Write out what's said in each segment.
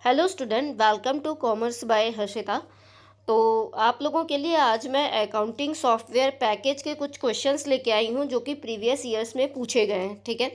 Hello student, welcome to commerce by Harshita. तो आप लोगों के लिए आज मैं अकाउंटिंग सॉफ्टवेयर पैकेज के कुछ क्वेश्चंस लेके आई हूँ जो कि प्रीवियस ईयर्स में पूछे गए हैं। ठीक है,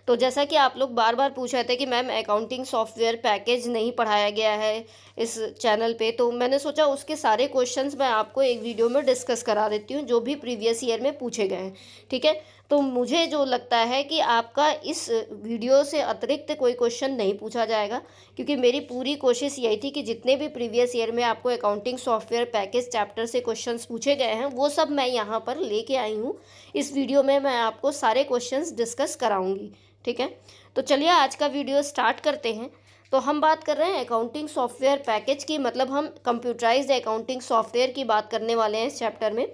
तो जैसा कि आप लोग बार बार पूछ रहे थे कि मैम अकाउंटिंग सॉफ्टवेयर पैकेज नहीं पढ़ाया गया है इस चैनल पे, तो मैंने सोचा उसके सारे क्वेश्चंस मैं आपको एक वीडियो में डिस्कस करा देती हूँ जो भी प्रीवियस ईयर में पूछे गए हैं। ठीक है, तो मुझे जो लगता है कि आपका इस वीडियो से अतिरिक्त कोई क्वेश्चन नहीं पूछा जाएगा, क्योंकि मेरी पूरी कोशिश यही थी कि जितने भी प्रीवियस ईयर में आपको अकाउंटिंग सॉफ्टवेयर पैकेज चैप्टर से क्वेश्चंस पूछे गए हैं वो सब मैं यहाँ पर लेके आई हूँ। इस वीडियो में मैं आपको सारे क्वेश्चंस डिस्कस कराऊंगी। ठीक है, तो चलिए आज का वीडियो स्टार्ट करते हैं। तो हम बात कर रहे हैं अकाउंटिंग सॉफ्टवेयर पैकेज की, मतलब हम कंप्यूटराइज्ड अकाउंटिंग सॉफ्टवेयर की बात करने वाले हैं इस चैप्टर में।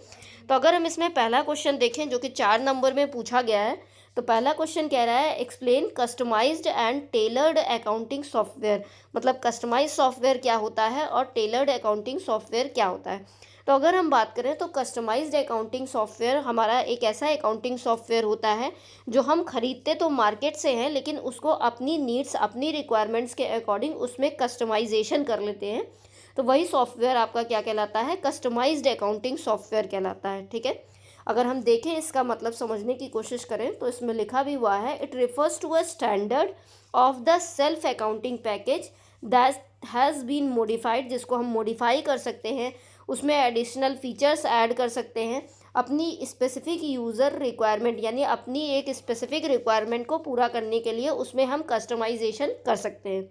तो अगर हम इसमें पहला क्वेश्चन देखें जो कि 4 नंबर में पूछा गया है, तो पहला क्वेश्चन कह रहा है explain customised and tailored accounting software. मतलब कस्टमाइज्ड सॉफ्टवेयर क्या होता है और टेलर्ड अकाउंटिंग सॉफ्टवेयर क्या होता है। तो अगर हम बात करें तो कस्टमाइज्ड अकाउंटिंग सॉफ्टवेयर हमारा एक ऐसा अकाउंटिंग सॉफ्टवेयर होता है जो हम खरीदते तो मार्केट से हैं, लेकिन उसको अपनी नीड्स अपनी रिक्वायरमेंट्स के अकॉर्डिंग उसमें कस्टमाइजेशन कर लेते हैं। तो वही सॉफ्टवेयर आपका क्या कहलाता है, कस्टमाइज्ड अकाउंटिंग सॉफ्टवेयर कहलाता है। ठीक है, अगर हम देखें इसका मतलब समझने की कोशिश करें तो इसमें लिखा भी हुआ है it refers to a standard of the self accounting package that has been modified, जिसको हम मॉडिफाई कर सकते हैं, उसमें एडिशनल फीचर्स ऐड कर सकते हैं अपनी स्पेसिफिक यूज़र रिक्वायरमेंट, यानी अपनी एक स्पेसिफिक रिक्वायरमेंट को पूरा करने के लिए उसमें हम कस्टमाइजेशन कर सकते हैं।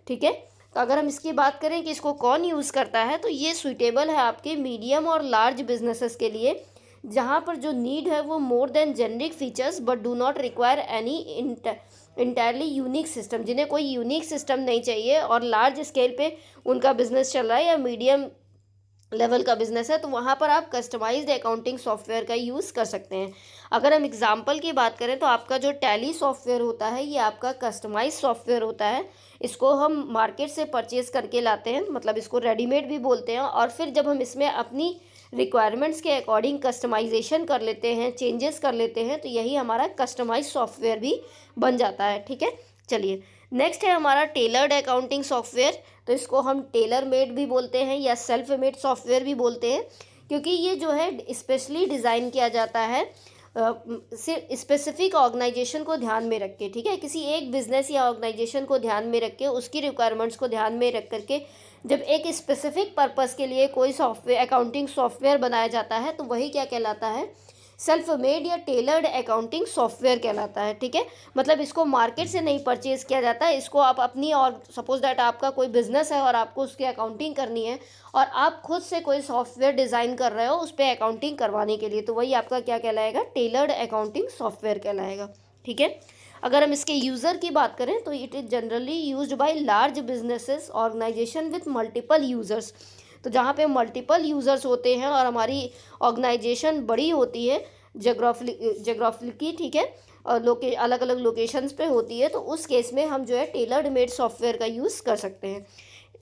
ठीक है, तो अगर हम इसकी बात करें कि इसको कौन यूज़ करता है, तो ये सूटेबल है आपके मीडियम और लार्ज बिजनेसेस के लिए, जहाँ पर जो नीड है वो more than generic features but do not require any entirely unique system, जिन्हें कोई यूनिक सिस्टम नहीं चाहिए और लार्ज स्केल पे उनका बिजनेस चल रहा है या मीडियम लेवल का बिजनेस है, तो वहाँ पर आप कस्टमाइज्ड अकाउंटिंग सॉफ्टवेयर का यूज़ कर सकते हैं। अगर हम एग्जांपल की बात करें तो आपका जो टैली सॉफ्टवेयर होता है ये आपका कस्टमाइज सॉफ्टवेयर होता है। इसको हम मार्केट से परचेज करके लाते हैं, मतलब इसको रेडीमेड भी बोलते हैं, और फिर जब हम इसमें अपनी रिक्वायरमेंट्स के अकॉर्डिंग कस्टमाइजेशन कर लेते हैं, चेंजेस कर लेते हैं, तो यही हमारा कस्टमाइज सॉफ्टवेयर भी बन जाता है। ठीक है, चलिए नेक्स्ट है हमारा टेलर्ड अकाउंटिंग सॉफ्टवेयर। तो इसको हम टेलर मेड भी बोलते हैं या सेल्फ मेड सॉफ्टवेयर भी बोलते हैं, क्योंकि ये जो है स्पेशली डिज़ाइन किया जाता है सिर्फ स्पेसिफिक ऑर्गेनाइजेशन को ध्यान में रख के। ठीक है, किसी एक बिजनेस या ऑर्गेनाइजेशन को ध्यान में रख के, उसकी रिक्वायरमेंट्स को ध्यान में रख करके जब एक स्पेसिफिक पर्पस के लिए कोई सॉफ्टवेयर अकाउंटिंग सॉफ्टवेयर बनाया जाता है तो वही क्या कहलाता है, सेल्फ मेड या टेलर्ड अकाउंटिंग सॉफ्टवेयर कहलाता है। ठीक है, मतलब इसको मार्केट से नहीं परचेज किया जाता है, इसको आप अपनी, और सपोज दैट आपका कोई बिजनेस है और आपको उसकी अकाउंटिंग करनी है और आप खुद से कोई सॉफ्टवेयर डिज़ाइन कर रहे हो उस पर अकाउंटिंग करवाने के लिए, तो वही आपका क्या कहलाएगा, टेलर्ड अकाउंटिंग सॉफ्टवेयर कहलाएगा। ठीक है, अगर हम इसके यूज़र की बात करें तो it is generally used by large businesses organisation with multiple users. तो जहाँ पे मल्टीपल यूज़र्स होते हैं और हमारी ऑर्गेनाइजेशन बड़ी होती है जोग्राफिकली, ठीक है, और अलग अलग लोकेशंस पे होती है, तो उस केस में हम जो है टेलर्ड मेड सॉफ्टवेयर का यूज़ कर सकते हैं।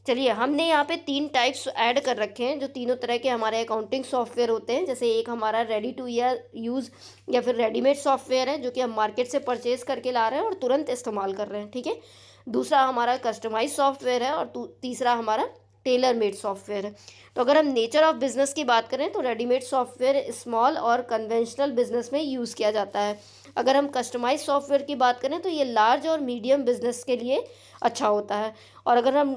चलिए, हमने यहाँ पे 3 टाइप्स ऐड कर रखे हैं जो तीनों तरह के हमारे अकाउंटिंग सॉफ्टवेयर होते हैं। जैसे एक हमारा रेडी टू यूज़ या फिर रेडीमेड सॉफ्टवेयर है जो कि हम मार्केट से परचेज करके ला रहे हैं और तुरंत इस्तेमाल कर रहे हैं। ठीक है, दूसरा हमारा कस्टमाइज सॉफ्टवेयर है और तीसरा हमारा टेलर मेड सॉफ्टवेयर है। तो अगर हम नेचर ऑफ बिजनेस की बात करें तो रेडीमेड सॉफ्टवेयर स्मॉल और कन्वेंशनल बिजनेस में यूज़ किया जाता है। अगर हम कस्टमाइज सॉफ्टवेयर की बात करें तो ये लार्ज और मीडियम बिजनेस के लिए अच्छा होता है, और अगर हम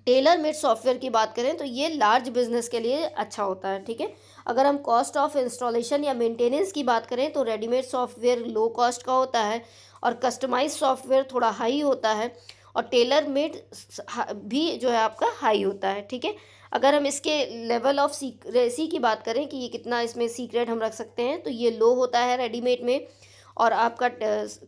टेलर मेड सॉफ्टवेयर की बात करें तो ये लार्ज बिजनेस के लिए अच्छा होता है। ठीक है, अगर हम कॉस्ट ऑफ इंस्टॉलेशन या मेंटेनेंस की बात करें तो रेडीमेड सॉफ्टवेयर लो कॉस्ट का होता है और कस्टमाइज सॉफ्टवेयर थोड़ा हाई होता है, और टेलर मेड भी जो है आपका हाई होता है। ठीक है, अगर हम इसके लेवल ऑफ सीक्रेसी की बात करें कि ये कितना इसमें सीक्रेट हम रख सकते हैं, तो ये लो होता है रेडीमेड में, और आपका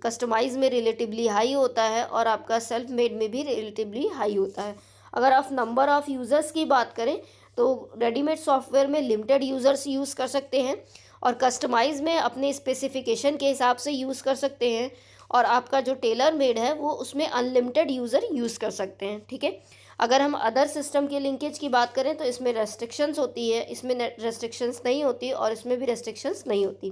कस्टमाइज में रिलेटिवली हाई होता है, और आपका सेल्फ मेड में भी रिलेटिवली हाई होता है। अगर आप नंबर ऑफ़ यूज़र्स की बात करें तो रेडीमेड सॉफ्टवेयर में लिमिटेड यूज़र्स यूज़ कर सकते हैं और कस्टमाइज़ में अपने स्पेसिफिकेशन के हिसाब से यूज़ कर सकते हैं, और आपका जो टेलर मेड है वो उसमें अनलिमिटेड यूज़र यूज़ कर सकते हैं। ठीक है, अगर हम अदर सिस्टम के लिंकेज की बात करें तो इसमें रेस्ट्रिक्शंस होती है, इसमें रेस्ट्रिक्शंस नहीं होती और इसमें भी रेस्ट्रिक्शंस नहीं होती।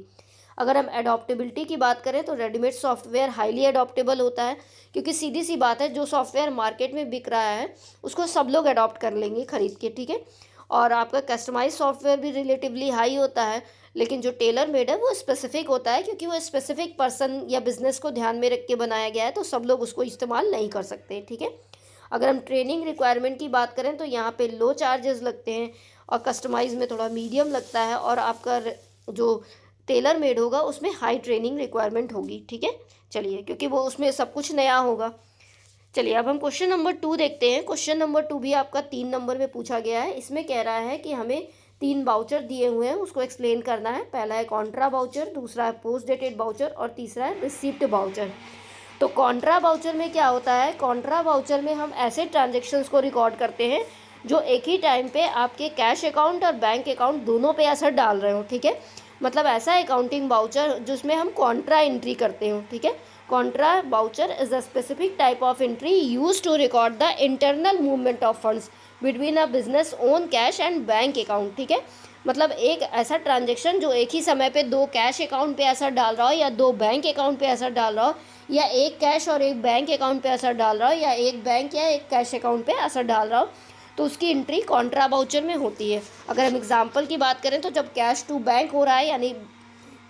अगर हम एडॉप्टेबिलिटी की बात करें तो रेडीमेड सॉफ्टवेयर हाईली एडॉप्टेबल होता है, क्योंकि सीधी सी बात है, जो सॉफ्टवेयर मार्केट में बिक रहा है उसको सब लोग अडॉप्ट कर लेंगे खरीद के, ठीक है। और आपका कस्टमाइज सॉफ्टवेयर भी रिलेटिवली हाई होता है, लेकिन जो टेलर मेड है वो स्पेसिफिक होता है, क्योंकि वो स्पेसिफिक पर्सन या बिजनेस को ध्यान में रख के बनाया गया है, तो सब लोग उसको इस्तेमाल नहीं कर सकते, ठीक है। अगर हम ट्रेनिंग रिक्वायरमेंट की बात करें तो यहाँ पे लो चार्जेस लगते हैं, और कस्टमाइज में थोड़ा मीडियम लगता है, और आपका जो टेलर मेड होगा उसमें हाई ट्रेनिंग रिक्वायरमेंट होगी, ठीक है। चलिए, क्योंकि वो उसमें सब कुछ नया होगा। चलिए, अब हम क्वेश्चन नंबर 2 देखते हैं। क्वेश्चन नंबर 2 भी आपका 3 नंबर में पूछा गया है। इसमें कह रहा है कि हमें 3 वाउचर दिए हुए हैं, उसको एक्सप्लेन करना है। पहला है कॉन्ट्रा वाउचर, दूसरा है पोस्ट डेटेड वाउचर, और तीसरा है रिसिप्ट वाउचर। तो कॉन्ट्रा वाउचर में क्या होता है? कॉन्ट्रा वाउचर में हम ऐसे ट्रांजेक्शन्स को रिकॉर्ड करते हैं जो एक ही टाइम पे आपके कैश अकाउंट और बैंक अकाउंट दोनों पे असर डाल रहे हो, ठीक है। मतलब ऐसा अकाउंटिंग वाउचर जिसमें हम कॉन्ट्रा एंट्री करते हो, ठीक है। Contra voucher is a specific type of entry use to record the internal movement of funds between a business own cash and bank account, ठीक है। मतलब एक ऐसा ट्रांजेक्शन जो एक ही समय पे 2 कैश अकाउंट पे असर डाल रहा हो, या 2 बैंक अकाउंट पे असर डाल रहा हो, या एक कैश और एक बैंक अकाउंट पे असर डाल रहा हो, या एक बैंक या एक कैश अकाउंट पे असर डाल रहा हो, तो उसकी एंट्री कॉन्ट्रा वाउचर में होती है। अगर हम एग्जांपल की बात करें तो जब कैश टू बैंक हो रहा है, यानी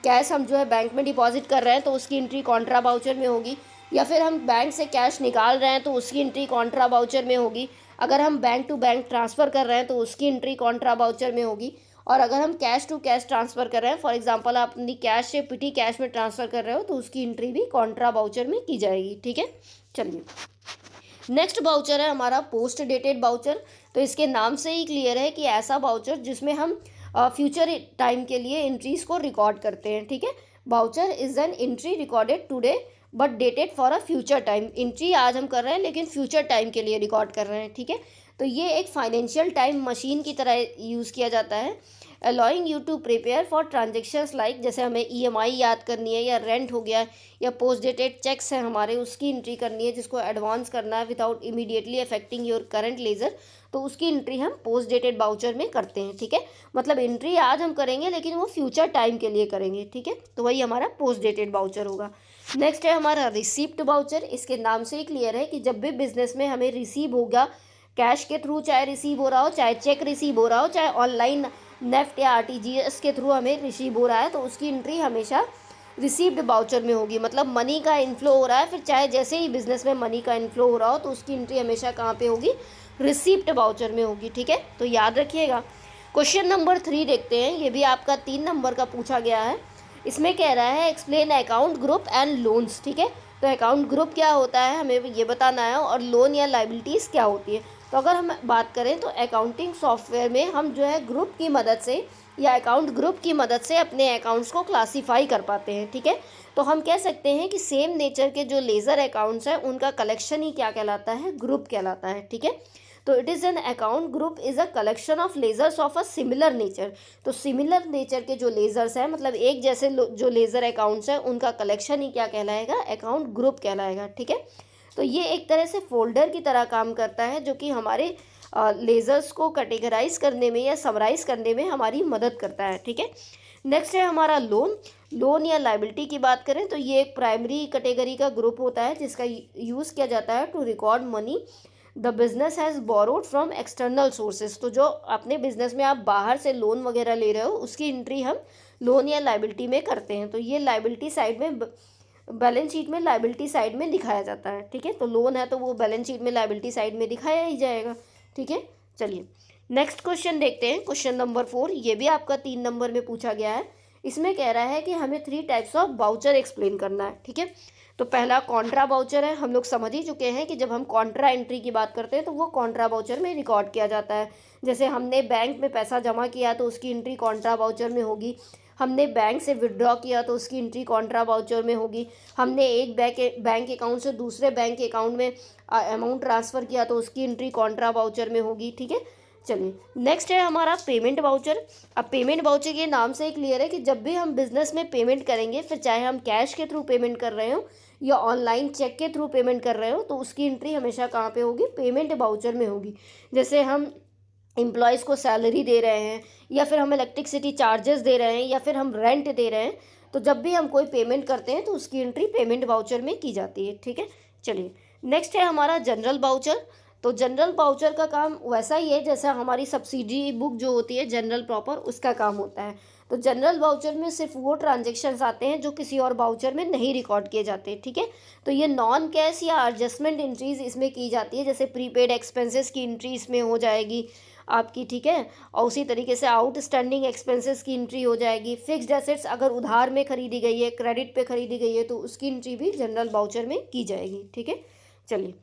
कैश हम जो है बैंक में डिपॉजिट कर रहे हैं, तो उसकी एंट्री कॉन्ट्रा वाउचर में होगी। या फिर हम बैंक से कैश निकाल रहे हैं तो उसकी एंट्री कॉन्ट्रा वाउचर में होगी। अगर हम बैंक टू बैंक ट्रांसफ़र कर रहे हैं तो उसकी एंट्री कॉन्ट्रा वाउचर में होगी। और अगर हम कैश टू कैश ट्रांसफ़र कर रहे हैं, फॉर एग्जांपल आप अपनी कैश से पिटी कैश में ट्रांसफ़र कर रहे हो, तो उसकी एंट्री भी कॉन्ट्रा वाउचर में की जाएगी, ठीक है। चलिए, नेक्स्ट वाउचर है हमारा पोस्ट डेटेड वाउचर। तो इसके नाम से ही क्लियर है कि ऐसा वाउचर जिसमें हम फ्यूचर टाइम के लिए एंट्रीज को रिकॉर्ड करते हैं, ठीक है। Voucher is an entry recorded today but dated for a future time. Entry आज हम कर रहे हैं लेकिन फ्यूचर टाइम के लिए रिकॉर्ड कर रहे हैं, ठीक है। तो ये एक फाइनेंशियल टाइम मशीन की तरह यूज़ किया जाता है, allowing you to prepare for transactions like, जैसे हमें ईएमआई याद करनी है, या रेंट हो गया, या पोस्ट डेटेड चेक्स हैं हमारे, उसकी एंट्री करनी है जिसको एडवांस करना है without immediately affecting your current ledger, तो उसकी एंट्री हम पोस्ट डेटेड वाउचर में करते हैं, ठीक है। मतलब एंट्री आज हम करेंगे लेकिन वो फ्यूचर टाइम के लिए करेंगे, ठीक है। तो वही हमारा पोस्ट डेटेड वाउचर होगा। नेक्स्ट है हमारा रिसीप्ट वाउचर। इसके नाम से ही क्लियर है कि जब भी बिजनेस में हमें रिसीव होगा कैश के थ्रू, चाहे रिसीव हो रहा हो, चाहे चेक रिसीव हो रहा हो, चाहे ऑनलाइन नेफ्ट या आरटीजीएस के थ्रू हमें रिसीव हो रहा है, तो उसकी एंट्री हमेशा रिसीव्ड वाउचर में होगी। मतलब मनी का इनफ्लो हो रहा है, फिर चाहे जैसे ही बिजनेस में मनी का इनफ्लो हो रहा हो, तो उसकी एंट्री हमेशा कहाँ पे होगी? रिसीप्ट वाउचर में होगी, ठीक है। तो याद रखिएगा। क्वेश्चन नंबर 3 देखते हैं। ये भी आपका 3 नंबर का पूछा गया है। इसमें कह रहा है explain account group and loans, ठीक है। तो अकाउंट ग्रुप क्या होता है हमें ये बताना है, और लोन या लाइबिलिटीज़ क्या होती है। तो अगर हम बात करें तो अकाउंटिंग सॉफ्टवेयर में हम जो है ग्रुप की मदद से या अकाउंट ग्रुप की मदद से अपने अकाउंट्स को क्लासीफाई कर पाते हैं, ठीक है। तो हम कह सकते हैं कि सेम नेचर के जो लेज़र अकाउंट्स हैं उनका कलेक्शन ही क्या कहलाता है? ग्रुप कहलाता है, ठीक है। तो it is an account group is a collection of ledgers of a similar nature. तो सिमिलर नेचर के जो लेजर्स हैं, मतलब एक जैसे जो लेज़र अकाउंट्स हैं, उनका कलेक्शन ही क्या कहलाएगा? अकाउंट ग्रुप कहलाएगा, ठीक है। तो ये एक तरह से फोल्डर की तरह काम करता है, जो कि हमारे लेज़र्स को कैटेगराइज करने में या समराइज करने में हमारी मदद करता है, ठीक है। नेक्स्ट है हमारा लोन। लोन या लाइबिलिटी की बात करें तो ये एक प्राइमरी कैटेगरी का ग्रुप होता है जिसका यूज़ किया जाता है to record money the business has borrowed from external sources. तो जो अपने बिजनेस में आप बाहर से लोन वगैरह ले रहे हो, उसकी एंट्री हम लोन या लाइबिलिटी में करते हैं। तो ये लाइबिलिटी साइड में, बैलेंस शीट में लाइबिलिटी साइड में दिखाया जाता है, ठीक है। तो लोन है तो वो बैलेंस शीट में लाइबिलिटी साइड में दिखाया ही जाएगा, ठीक है। चलिए, नेक्स्ट क्वेश्चन देखते हैं। क्वेश्चन नंबर 4, ये भी आपका 3 नंबर में पूछा गया है। इसमें कह रहा है कि हमें 3 टाइप्स ऑफ वाउचर एक्सप्लेन करना है, ठीक है। तो पहला कॉन्ट्रा वाउचर है। हम लोग समझ ही चुके हैं कि जब हम कॉन्ट्रा एंट्री की बात करते हैं तो वो कॉन्ट्रा वाउचर में रिकॉर्ड किया जाता है। जैसे हमने बैंक में पैसा जमा किया तो उसकी एंट्री कॉन्ट्रा वाउचर में होगी। हमने बैंक से विड्रॉ किया तो उसकी एंट्री कॉन्ट्रा वाउचर में होगी। हमने एक बैंक अकाउंट से दूसरे बैंक अकाउंट में अमाउंट ट्रांसफ़र किया तो उसकी एंट्री कॉन्ट्रा वाउचर में होगी, ठीक है। चलिए, नेक्स्ट है हमारा पेमेंट वाउचर। अब पेमेंट वाउचर के नाम से ही क्लियर है कि जब भी हम बिजनेस में पेमेंट करेंगे, फिर चाहे हम कैश के थ्रू पेमेंट कर रहे हो या ऑनलाइन चेक के थ्रू पेमेंट कर रहे हो, तो उसकी एंट्री हमेशा कहाँ पे होगी? पेमेंट वाउचर में होगी। जैसे हम एम्प्लॉयज़ को सैलरी दे रहे हैं, या फिर हम इलेक्ट्रिसिटी चार्जेस दे रहे हैं, या फिर हम रेंट दे रहे हैं, तो जब भी हम कोई पेमेंट करते हैं तो उसकी एंट्री पेमेंट वाउचर में की जाती है, ठीक है। चलिए, नेक्स्ट है हमारा जनरल वाउचर। तो जनरल वाउचर का काम वैसा ही है जैसा हमारी सब्सिडी बुक जो होती है जनरल प्रॉपर, उसका काम होता है। तो जनरल वाउचर में सिर्फ वो ट्रांजेक्शन्स आते हैं जो किसी और वाउचर में नहीं रिकॉर्ड किए जाते, ठीक है। तो ये नॉन कैश या एडजस्टमेंट एंट्रीज इसमें की जाती है, जैसे प्रीपेड एक्सपेंसेस की एंट्री इसमें हो जाएगी आपकी, ठीक है। और उसी तरीके से आउटस्टैंडिंग एक्सपेंसेस की एंट्री हो जाएगी। फिक्स्ड एसेट्स अगर उधार में खरीदी गई है, क्रेडिट पे खरीदी गई है, तो उसकी एंट्री भी जनरल वाउचर में की जाएगी, ठीक है। चलिए,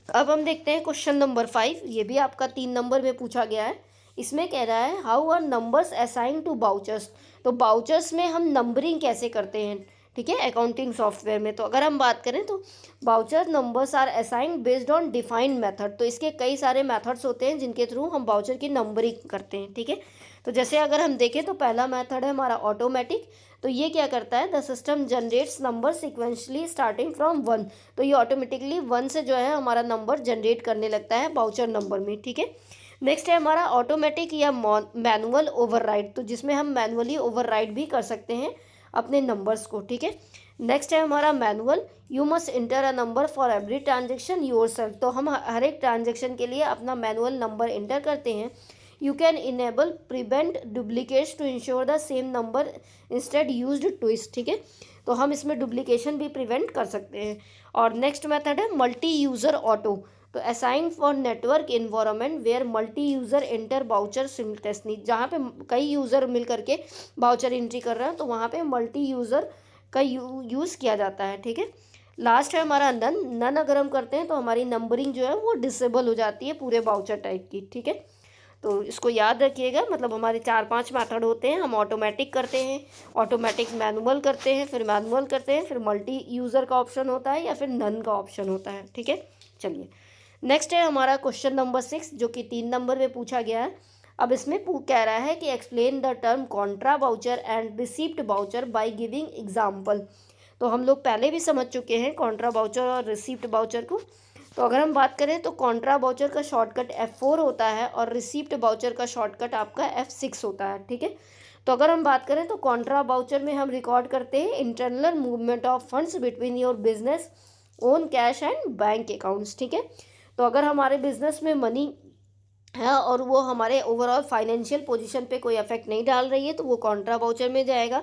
अब हम देखते हैं क्वेश्चन नंबर 5। ये भी आपका 3 नंबर में पूछा गया है। इसमें कह रहा है how are numbers assign to vouchers. तो बाउचर्स में हम नंबरिंग कैसे करते हैं, ठीक है, अकाउंटिंग सॉफ्टवेयर में। तो अगर हम बात करें तो voucher numbers are assigned based on defined method. तो इसके कई सारे मेथड्स होते हैं जिनके थ्रू हम बाउचर की नंबरिंग करते हैं, ठीक है। तो जैसे अगर हम देखें तो पहला मेथड है हमारा ऑटोमेटिक। तो ये क्या करता है, the system generates number sequentially starting from 1। तो ये ऑटोमेटिकली 1 से जो है हमारा नंबर जनरेट करने लगता है बाउचर नंबर में, ठीक है। नेक्स्ट है हमारा ऑटोमेटिक या मैनुअल ओवरराइड। तो जिसमें हम मैनुअली ओवरराइड भी कर सकते हैं अपने नंबर्स को, ठीक है। नेक्स्ट है हमारा manual, you must inter a number for every transaction yourself. तो हम हर एक ट्रांजेक्शन के लिए अपना मैनुअल नंबर इंटर करते हैं। You can enable prevent duplicates to ensure the same number instead used twist, ठीक है। तो हम इसमें डुप्लीकेशन भी प्रिवेंट कर सकते हैं। और नेक्स्ट मेथड है मल्टी यूज़र ऑटो। तो assign for network environment where multi user enter voucher simultaneously. जहाँ पे कई यूज़र मिल करके बाउचर एंट्री कर रहे हैं तो वहाँ पे मल्टी यूज़र का यूज़ किया जाता है, ठीक है। लास्ट है हमारा नन। नन अगर हम करते हैं तो हमारी नंबरिंग जो है वो डिसेबल हो जाती है पूरे बाउचर टाइप की, ठीक है। तो इसको याद रखिएगा, मतलब हमारे 4-5 मेथड होते हैं। हम ऑटोमेटिक करते हैं, ऑटोमेटिक मैनुअल करते हैं, फिर मैनुअल करते हैं, फिर मल्टी यूज़र का ऑप्शन होता है या फिर नन का ऑप्शन होता है, ठीक है। चलिए, नेक्स्ट है हमारा क्वेश्चन नंबर 6 जो कि 3 नंबर में पूछा गया है। अब इसमें कह रहा है कि explain the term contra voucher and receipt voucher by giving example. तो हम लोग पहले भी समझ चुके हैं कॉन्ट्रा बाउचर और रिसीप्ट बाउचर को। तो अगर हम बात करें तो कॉन्ट्रा बाउचर का शॉर्टकट F4 होता है और रिसीप्ट बाउचर का शॉर्टकट आपका F6 होता है, ठीक है। तो अगर हम बात करें तो कॉन्ट्रा बाउचर में हम रिकॉर्ड करते हैं internal movement of funds between your business own cash and bank accounts, ठीक है। तो अगर हमारे बिजनेस में मनी है और वो हमारे ओवरऑल फाइनेंशियल पोजीशन पे कोई इफेक्ट नहीं डाल रही है तो वो कॉन्ट्रा बाउचर में जाएगा।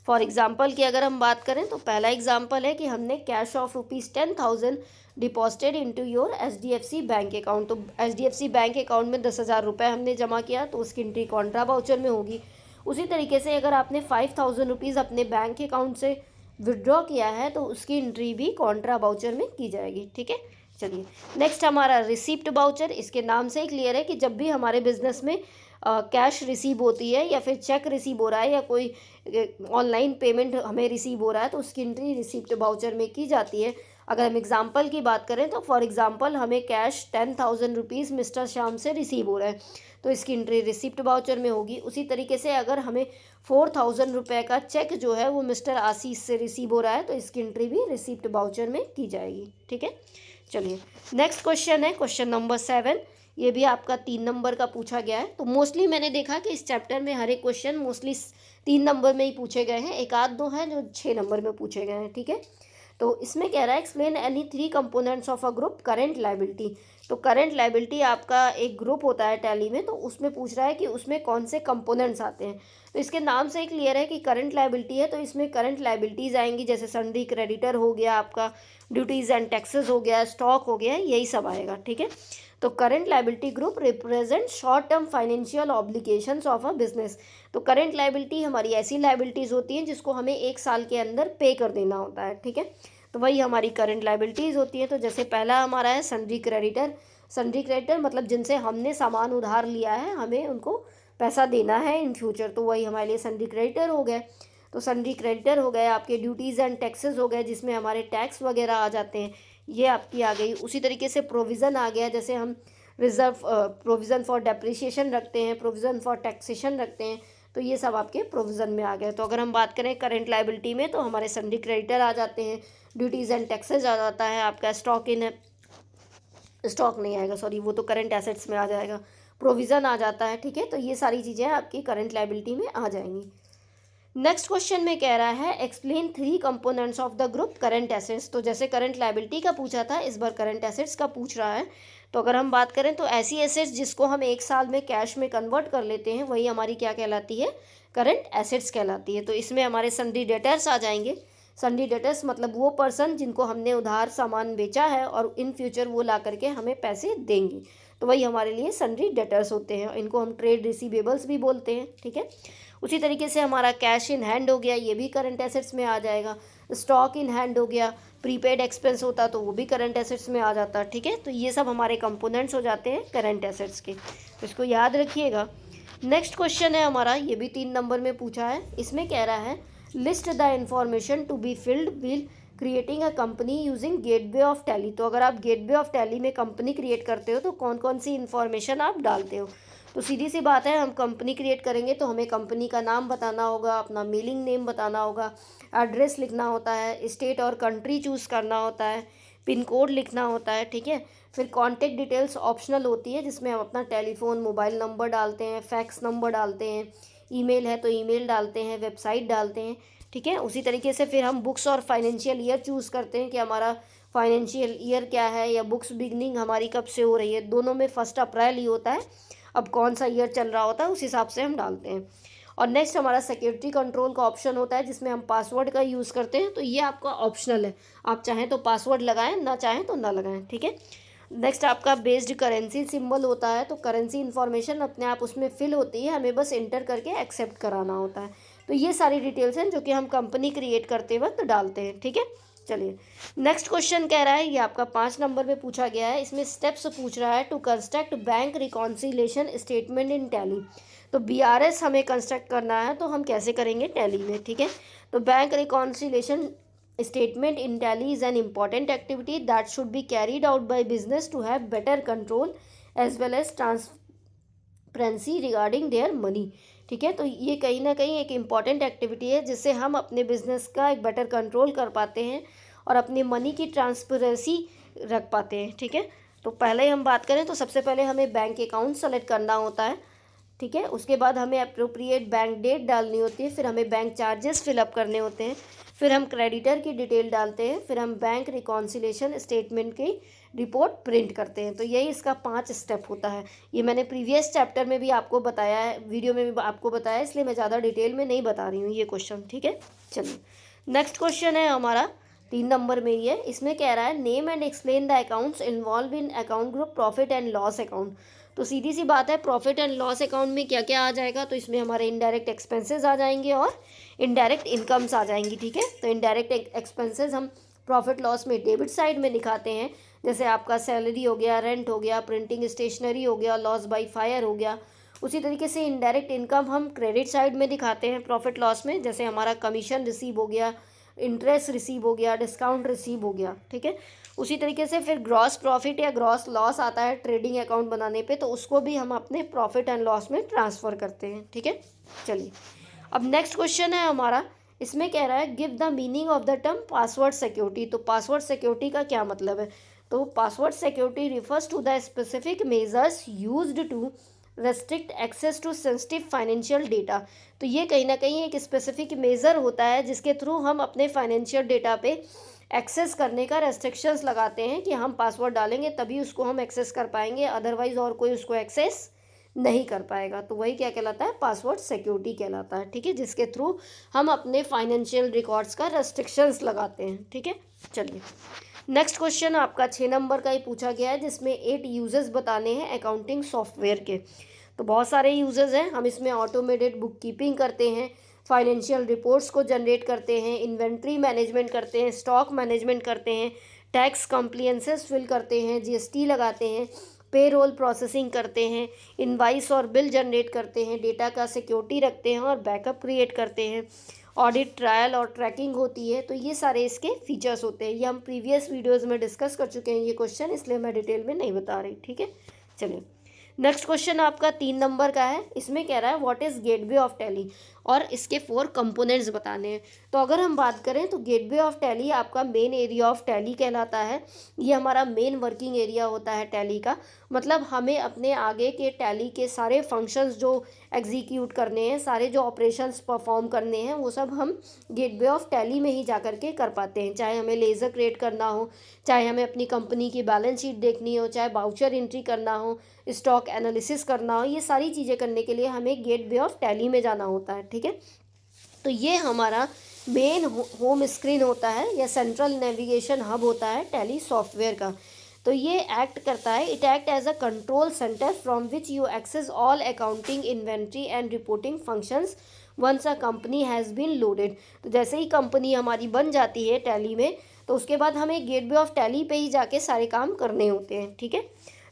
फॉर एग्जांपल की अगर हम बात करें तो पहला एग्जांपल है कि हमने cash of ₹10,000 deposited into your HDFC bank account. तो HDFC बैंक अकाउंट में 10,000 रुपये हमने जमा किया तो उसकी एंट्री कॉन्ट्रा बाउचर में होगी। उसी तरीके से अगर आपने 5,000 रुपीज़ अपने बैंक अकाउंट से विड्रॉ किया है तो उसकी एंट्री भी कॉन्ट्रा बाउचर में की जाएगी, ठीक है। चलिए, नेक्स्ट हमारा रिसीप्ट बाउचर। इसके नाम से ही क्लियर है कि जब भी हमारे बिजनेस में कैश रिसीव होती है या फिर चेक रिसीव हो रहा है या कोई ऑनलाइन पेमेंट हमें रिसीव हो रहा है तो उसकी एंट्री रिसीप्ट बाउचर में की जाती है। अगर हम एग्जांपल की बात करें तो फॉर एग्जांपल हमें कैश 10,000 रुपीज़ मिस्टर श्याम से रिसीव हो रहा है तो इसकी एंट्री रिसीप्ट बाउचर में होगी। उसी तरीके से अगर हमें 4,000 रुपये का चेक जो है वो मिस्टर आशीष से रिसीव हो रहा है तो इसकी एंट्री भी रिसीप्ट बाउचर में की जाएगी, ठीक है। चलिए, नेक्स्ट क्वेश्चन है क्वेश्चन नंबर 7। ये भी आपका 3 नंबर का पूछा गया है। तो मोस्टली मैंने देखा कि इस चैप्टर में हर एक क्वेश्चन मोस्टली 3 नंबर में ही पूछे गए हैं, एक आध दो हैं जो 6 नंबर में पूछे गए हैं, ठीक है। तो इसमें कह रहा है explain any 3 components of a group current liability. तो करेंट लायबिलिटी आपका एक ग्रुप होता है टैली में, तो उसमें पूछ रहा है कि उसमें कौन से कंपोनेंट्स आते हैं। तो इसके नाम से ही क्लियर है कि करंट लायबिलिटी है तो इसमें करंट लायबिलिटीज़ आएंगी, जैसे सन्ड्री क्रेडिटर हो गया, आपका ड्यूटीज़ एंड टैक्सेस हो गया, स्टॉक हो गया, यही सब आएगा, ठीक है। तो current liability group represent short term financial obligations of a business. तो करंट लायबिलिटी हमारी ऐसी लायबिलिटीज़ होती हैं जिसको हमें 1 साल के अंदर पे कर देना होता है, ठीक है। तो वही हमारी करंट लायबिलिटीज़ होती हैं। तो जैसे पहला हमारा है सन्ड्री क्रेडिटर। सन्ड्री क्रेडिटर मतलब जिनसे हमने सामान उधार लिया है, हमें उनको पैसा देना है इन फ्यूचर, तो वही हमारे लिए सन्ड्री क्रेडिटर हो गए। तो सन्ड्री क्रेडिटर हो गए आपके, ड्यूटीज़ एंड टैक्सेस हो गए जिसमें हमारे टैक्स वगैरह आ जाते हैं, ये आपकी आ गई। उसी तरीके से प्रोविज़न आ गया, जैसे हम रिजर्व प्रोविज़न फॉर डेप्रिसिएशन रखते हैं, प्रोविज़न फॉर टैक्सेशन रखते हैं, तो ये सब आपके प्रोविज़न में आ गए। तो अगर हम बात करें करंट लायबिलिटी में तो हमारे सन्ड्री क्रेडिटर आ जाते हैं, ड्यूटीज़ एंड टैक्सेस आ जाता है, आपका स्टॉक नहीं आएगा, सॉरी, वो तो करंट एसेट्स में आ जाएगा, प्रोविज़न आ जाता है, ठीक है। तो ये सारी चीज़ें आपकी करंट लायबिलिटी में आ जाएंगी। नेक्स्ट क्वेश्चन में कह रहा है explain 3 components of the group current assets. तो जैसे करंट लायबिलिटी का पूछा था, इस बार करंट एसेट्स का पूछ रहा है। तो अगर हम बात करें तो ऐसी एसेट्स जिसको हम 1 साल में कैश में कन्वर्ट कर लेते हैं वही हमारी क्या कहलाती है, करंट एसेट्स कहलाती है। तो इसमें हमारे सन्ड्री डेटर्स आ जाएंगे। सन्ड्री डेटर्स मतलब वो पर्सन जिनको हमने उधार सामान बेचा है और इन फ्यूचर वो ला करके हमें पैसे देंगे, तो वही हमारे लिए सन्ड्री डेटर्स होते हैं। इनको हम ट्रेड रिसीवेबल्स भी बोलते हैं, ठीक है। उसी तरीके से हमारा कैश इन हैंड हो गया, ये भी करंट एसेट्स में आ जाएगा। स्टॉक इन हैंड हो गया, प्रीपेड एक्सपेंस होता तो वो भी करंट एसेट्स में आ जाता, ठीक है। तो ये सब हमारे कंपोनेंट्स हो जाते हैं करंट एसेट्स के, तो इसको याद रखिएगा। नेक्स्ट क्वेश्चन है हमारा, ये भी 3 नंबर में पूछा है। इसमें कह रहा है list the information to be filled will creating a company using gateway of Tally. तो अगर आप गेटवे ऑफ टैली में कंपनी क्रिएट करते हो तो कौन कौन सी इन्फॉर्मेशन आप डालते हो। तो सीधी सी बात है, हम कंपनी क्रिएट करेंगे तो हमें कंपनी का नाम बताना होगा, अपना मेलिंग नेम बताना होगा, एड्रेस लिखना होता है, स्टेट और कंट्री चूज़ करना होता है, पिन कोड लिखना होता है, ठीक है। फिर कॉन्टेक्ट डिटेल्स ऑप्शनल होती है जिसमें हम अपना टेलीफोन मोबाइल नंबर डालते हैं, फैक्स नंबर डालते हैं, ईमेल है तो ईमेल डालते हैं, वेबसाइट डालते हैं, ठीक है। उसी तरीके से फिर हम बुक्स और फाइनेंशियल ईयर चूज़ करते हैं कि हमारा फाइनेंशियल ईयर क्या है, या बुक्स बिगनिंग हमारी कब से हो रही है। दोनों में 1 अप्रैल ही होता है, अब कौन सा ईयर चल रहा होता है उस हिसाब से हम डालते हैं। और नेक्स्ट हमारा सिक्योरिटी कंट्रोल का ऑप्शन होता है जिसमें हम पासवर्ड का यूज़ करते हैं। तो ये आपका ऑप्शनल है, आप चाहें तो पासवर्ड लगाएं, ना चाहें तो ना लगाएं, ठीक है। नेक्स्ट आपका बेस्ड करेंसी सिंबल होता है। तो करेंसी इन्फॉर्मेशन अपने आप उसमें फिल होती है, हमें बस इंटर करके एक्सेप्ट कराना होता है। तो ये सारी डिटेल्स हैं जो कि हम कंपनी क्रिएट करते वक्त डालते हैं, ठीक है। चलिए नेक्स्ट क्वेश्चन कह रहा है, ये आपका 5 नंबर में पूछा गया है। इसमें स्टेप्स पूछ रहा है to construct bank reconciliation statement in Tally. तो बीआरएस हमें कंस्ट्रक्ट करना है, तो हम कैसे करेंगे, टैली में, ठीक है। तो bank reconciliation statement in tally is an important activity that should be carried out by business to have better control as well as transparency regarding their money, ठीक है। तो ये कहीं ना कहीं एक इम्पॉर्टेंट एक्टिविटी है जिससे हम अपने बिजनेस का एक बेटर कंट्रोल कर पाते हैं और अपनी मनी की ट्रांसपेरेंसी रख पाते हैं, ठीक है। तो पहले हम बात करें तो सबसे पहले हमें बैंक अकाउंट सेलेक्ट करना होता है, ठीक है। उसके बाद हमें अप्रोप्रिएट बैंक डेट डालनी होती है, फिर हमें बैंक चार्जेस फिलअप करने होते हैं, फिर हम क्रेडिटर की डिटेल डालते हैं, फिर हम बैंक रिकॉन्सिलेशन स्टेटमेंट की रिपोर्ट प्रिंट करते हैं। तो यही इसका 5 स्टेप होता है। ये मैंने प्रीवियस चैप्टर में भी आपको बताया है, वीडियो में भी आपको बताया है, इसलिए मैं ज़्यादा डिटेल में नहीं बता रही हूँ ये क्वेश्चन, ठीक है। चलिए नेक्स्ट क्वेश्चन है हमारा 3 नंबर में ही है। इसमें कह रहा है name and explain the accounts involve in account group profit and loss account. तो सीधी सी बात है, प्रॉफिट एंड लॉस अकाउंट में क्या क्या आ जाएगा, तो इसमें हमारे इनडायरेक्ट एक्सपेंसेस आ जाएंगे और इनडायरेक्ट इनकम्स आ जाएंगी, ठीक है। तो इनडायरेक्ट एक्सपेंसेस हम प्रॉफिट लॉस में डेबिट साइड में दिखाते हैं, जैसे आपका सैलरी हो गया, रेंट हो गया, प्रिंटिंग स्टेशनरी हो गया, लॉस बाई फायर हो गया। उसी तरीके से इनडायरेक्ट इनकम हम क्रेडिट साइड में दिखाते हैं प्रॉफिट लॉस में, जैसे हमारा कमीशन रिसीव हो गया, इंटरेस्ट रिसीव हो गया, डिस्काउंट रिसीव हो गया, ठीक है। उसी तरीके से फिर ग्रॉस प्रॉफिट या ग्रॉस लॉस आता है ट्रेडिंग अकाउंट बनाने पे, तो उसको भी हम अपने प्रॉफिट एंड लॉस में ट्रांसफ़र करते हैं, ठीक है। चलिए अब नेक्स्ट क्वेश्चन है हमारा। इसमें कह रहा है give the meaning of the term password security. तो पासवर्ड सिक्योरिटी का क्या मतलब है, तो password security refers to the specific measures used to restrict access to sensitive financial data. तो ये कहीं ना कहीं एक स्पेसिफिक मेज़र होता है जिसके थ्रू हम अपने फाइनेंशियल डेटा पे एक्सेस करने का रेस्ट्रिक्शंस लगाते हैं कि हम पासवर्ड डालेंगे तभी उसको हम एक्सेस कर पाएंगे, अदरवाइज और कोई उसको एक्सेस नहीं कर पाएगा। तो वही क्या कहलाता है, पासवर्ड सिक्योरिटी कहलाता है, ठीक है, जिसके थ्रू हम अपने फाइनेंशियल रिकॉर्ड्स का रेस्ट्रिक्शंस लगाते हैं, ठीक है। चलिए नेक्स्ट क्वेश्चन आपका 6 नंबर का ही पूछा गया है जिसमें 8 यूजेस बताने हैं अकाउंटिंग सॉफ्टवेयर के। तो बहुत सारे यूजेस हैं, हम इसमें ऑटोमेटेड बुक कीपिंग करते हैं, फाइनेंशियल रिपोर्ट्स को जनरेट करते हैं, इन्वेंट्री मैनेजमेंट करते हैं, स्टॉक मैनेजमेंट करते हैं, टैक्स कंप्लायंसेस फिल करते हैं, जीएसटी लगाते हैं, पेरोल प्रोसेसिंग करते हैं, इनवाइस और बिल जनरेट करते हैं, डेटा का सिक्योरिटी रखते हैं और बैकअप क्रिएट करते हैं, ऑडिट ट्रायल और ट्रैकिंग होती है। तो ये सारे इसके फीचर्स होते हैं। ये हम प्रीवियस वीडियोज़ में डिस्कस कर चुके हैं ये क्वेश्चन, इसलिए मैं डिटेल में नहीं बता रही, ठीक है। चलिए नेक्स्ट क्वेश्चन आपका 3 नंबर का है। इसमें कह रहा है what is gateway of tally. और इसके 4 कंपोनेंट्स बताने हैं। तो अगर हम बात करें तो गेटवे ऑफ टैली आपका मेन एरिया ऑफ टैली कहलाता है। ये हमारा मेन वर्किंग एरिया होता है टैली का, मतलब हमें अपने आगे के टैली के सारे फंक्शंस जो एग्जीक्यूट करने हैं, सारे जो ऑपरेशंस परफॉर्म करने हैं, वो सब हम गेटवे ऑफ टैली में ही जा कर के कर पाते हैं। चाहे हमें लेज़र क्रिएट करना हो, चाहे हमें अपनी कंपनी की बैलेंस शीट देखनी हो, चाहे वाउचर एंट्री करना हो, स्टॉक एनालिसिस करना हो, ये सारी चीज़ें करने के लिए हमें गेटवे ऑफ टैली में जाना होता है। ठीक है, तो ये हमारा मेन होम स्क्रीन होता है या सेंट्रल नेविगेशन हब होता है टैली सॉफ्टवेयर का। तो ये एक्ट करता है, it act as a control centre from which you access all accounting, inventory and reporting functions once a company has been loaded. तो जैसे ही कंपनी हमारी बन जाती है टैली में, तो उसके बाद हमें गेटवे ऑफ टैली पे ही जाके सारे काम करने होते हैं। ठीक है,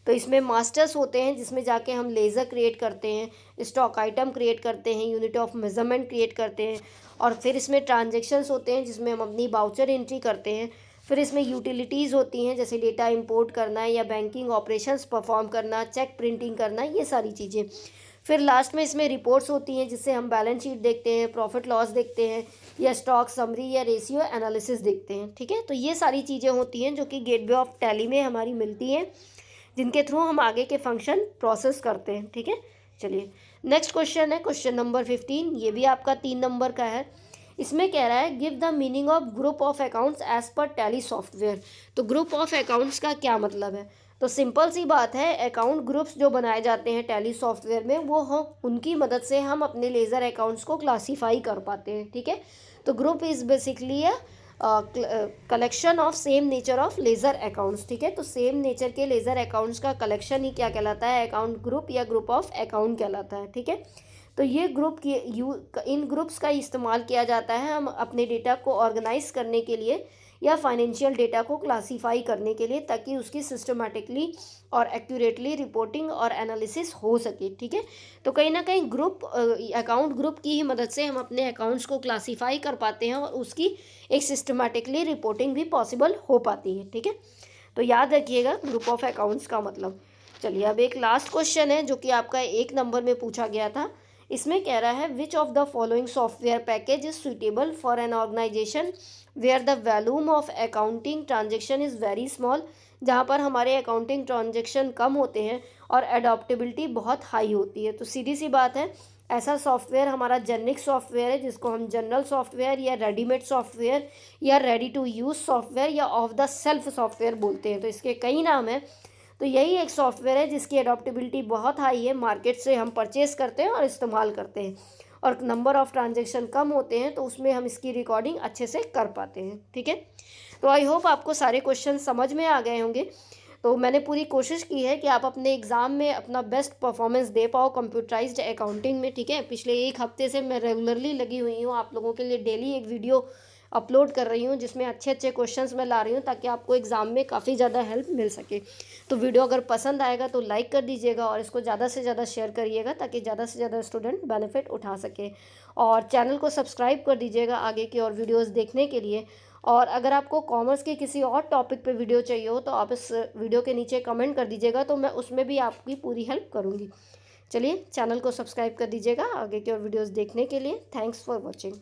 तो इसमें मास्टर्स होते हैं जिसमें जाके हम लेज़र क्रिएट करते हैं, स्टॉक आइटम क्रिएट करते हैं, यूनिट ऑफ मेजरमेंट क्रिएट करते हैं, और फिर इसमें ट्रांजेक्शन्स होते हैं जिसमें हम अपनी वाउचर एंट्री करते हैं। फिर इसमें यूटिलिटीज़ होती हैं जैसे डेटा इंपोर्ट करना या बैंकिंग ऑपरेशंस परफॉर्म करना, चेक प्रिंटिंग करना, ये सारी चीज़ें। फिर लास्ट में इसमें रिपोर्ट्स होती हैं जिससे हम बैलेंस शीट देखते हैं, प्रॉफिट लॉस देखते हैं, या स्टॉक समरी या रेशियो एनालिसिस देखते हैं। ठीक है, तो ये सारी चीज़ें होती हैं जो कि गेटवे ऑफ टैली में हमारी मिलती हैं, जिनके थ्रू हम आगे के फंक्शन प्रोसेस करते हैं। ठीक है, चलिए नेक्स्ट क्वेश्चन है क्वेश्चन नंबर 15। ये भी आपका 3 नंबर का है। इसमें कह रहा है give the meaning of group of accounts as per Tally software. तो ग्रुप ऑफ अकाउंट्स का क्या मतलब है? तो सिंपल सी बात है, अकाउंट ग्रुप्स जो बनाए जाते हैं टैली सॉफ्टवेयर में, वो हम उनकी मदद से हम अपने लेज़र अकाउंट्स को क्लासीफाई कर पाते हैं। ठीक है, तो group is basically a collection of same nature of laser accounts. ठीक है, तो सेम नेचर के लेज़र अकाउंट्स का कलेक्शन ही क्या कहलाता है? अकाउंट ग्रुप या ग्रुप ऑफ अकाउंट कहलाता है। ठीक है, तो ये ग्रुप की इन ग्रुप्स का इस्तेमाल किया जाता है हम अपने डेटा को ऑर्गेनाइज करने के लिए या फाइनेंशियल डेटा को क्लासीफाई करने के लिए, ताकि उसकी सिस्टमेटिकली और एक्यूरेटली रिपोर्टिंग और एनालिसिस हो सके। ठीक है, तो कहीं ना कहीं ग्रुप अकाउंट ग्रुप की ही मदद से हम अपने अकाउंट्स को क्लासीफाई कर पाते हैं और उसकी एक सिस्टमेटिकली रिपोर्टिंग भी पॉसिबल हो पाती है। ठीक है, तो याद रखिएगा ग्रुप ऑफ अकाउंट्स का मतलब। चलिए अब एक लास्ट क्वेश्चन है जो कि आपका 1 नंबर में पूछा गया था। इसमें कह रहा है which of the following software package is suitable for an organization where the volume of accounting transaction is very small. जहाँ पर हमारे अकाउंटिंग ट्रांजेक्शन कम होते हैं और एडॉप्टेबिलिटी बहुत हाई होती है। तो सीधी सी बात है, ऐसा सॉफ्टवेयर हमारा जेनिक सॉफ्टवेयर है जिसको हम जनरल सॉफ्टवेयर या रेडीमेड सॉफ्टवेयर या रेडी टू यूज़ सॉफ्टवेयर या ऑफ द सेल्फ सॉफ्टवेयर बोलते हैं। तो इसके कई नाम हैं। तो यही एक सॉफ्टवेयर है जिसकी एडॉप्टेबिलिटी बहुत हाई है, मार्केट से हम परचेज़ करते हैं और इस्तेमाल करते हैं, और नंबर ऑफ़ ट्रांजेक्शन कम होते हैं, तो उसमें हम इसकी रिकॉर्डिंग अच्छे से कर पाते हैं। ठीक है, तो आई होप आपको सारे क्वेश्चन समझ में आ गए होंगे। तो मैंने पूरी कोशिश की है कि आप अपने एग्ज़ाम में अपना बेस्ट परफॉर्मेंस दे पाओ कंप्यूटराइज्ड अकाउंटिंग में। ठीक है, पिछले 1 हफ्ते से मैं रेगुलरली लगी हुई हूँ, आप लोगों के लिए डेली एक वीडियो अपलोड कर रही हूँ जिसमें अच्छे अच्छे क्वेश्चंस मैं ला रही हूँ, ताकि आपको एग्ज़ाम में काफ़ी ज़्यादा हेल्प मिल सके। तो वीडियो अगर पसंद आएगा तो लाइक कर दीजिएगा और इसको ज़्यादा से ज़्यादा शेयर करिएगा, ताकि ज़्यादा से ज़्यादा स्टूडेंट बेनिफिट उठा सके। और चैनल को सब्सक्राइब कर दीजिएगा आगे की और वीडियोज़ देखने के लिए। और अगर आपको कॉमर्स के किसी और टॉपिक पे वीडियो चाहिए हो तो आप इस वीडियो के नीचे कमेंट कर दीजिएगा, तो मैं उसमें भी आपकी पूरी हेल्प करूँगी। चलिए चैनल को सब्सक्राइब कर दीजिएगा आगे की और वीडियोज़ देखने के लिए। Thanks for watching.